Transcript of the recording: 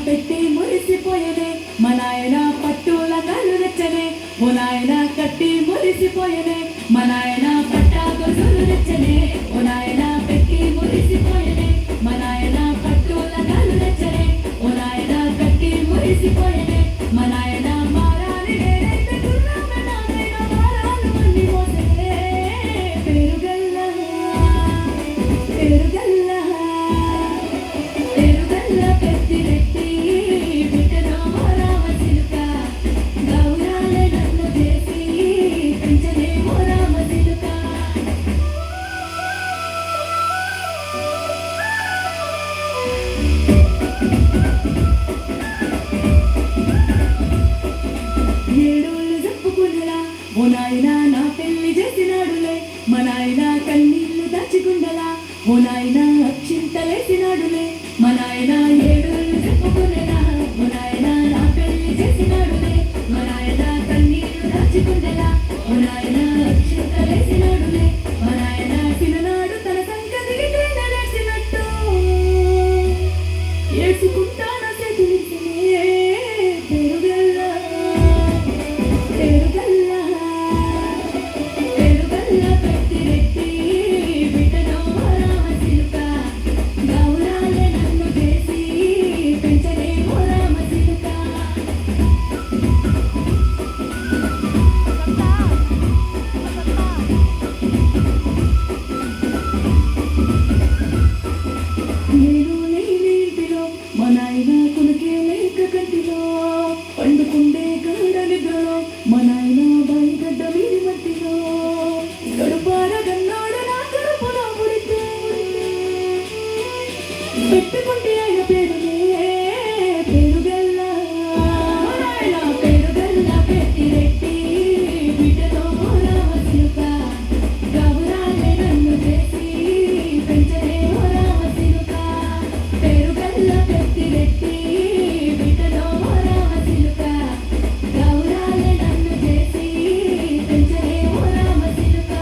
పెట్టి మురిసిపోయనే మా నాయన పట్టుల కళ్ళు తెచ్చనే ఓ నాయన కట్టి మురిసిపోయనే మా నాయన పట్టా గొలుసులు తెచ్చనే ఓ నాయన పెట్టి మురిసిపోయనే మా నాయన పట్టుల కళ్ళు తెచ్చనే ఓ నాయన కట్టి మురిసిపోయనే మా నాయన మారాలి నేనైతే గుర్రమే నాయన మారాలు అన్ని మోసే పెరుగల్లా పెరుగల్లా పెరుగల్ల పెట్టి రెట్టి బిడ్డలో రామచిలుక గౌరాలే నన్ను చేసి పెంచలే రామచిలుక ఏడోళ్ళు చెప్పుకునేలా ఓ నాయన నా పెళ్లి చేసినాడులే మా నాయన కన్నీళ్లు దాచుకుండలా ఓ నాయన అక్షింతలేసినాడులే మా నాయన ఏడోళ్ళు చెప్పుకునేలా ఓ నాయన నా పెళ్లి చేసినాడులే మా నాయన కన్నీళ్లు దాచుకుండలా ఓ నాయన అక్షింతలేసినాడులే మా నాయన చిన్ననాడు తన సంగతికి నడిచినట్టు ఏడ్చుకుంటాన చేతులిచ్చనే పెరుగల్లా పెరుగల్లా పెరుగల్ల పెట్టి రెట్టి బిడ్డలో రామచిలుక గౌరాలే నన్ను చేసి పెంచలే రామచిలుక నేను లేని ఇంటిలో మా నాయన కొనుకే లేక కంటిలో పండుకుండే గాఢ నిద్రలో మా నాయన బాయిగడ్డ వీరి మట్టిలో గడుపారగన్నాడు నా కడుపులో పుడితే పెట్టుకుంటే ఆయన పేరునే పెరుగల్లా ఆయన పెరుగల్లా పెట్టి రెట్టి బిడ్డలో రామచిలుక గౌరాలే నన్ను చేసి పెంచలే రామచిలుక పెరుగల్లా పెట్టి రెట్టి బిడ్డలో రామచిలుక గౌరాలే నన్ను చేసి పెంచలే రామచిలుక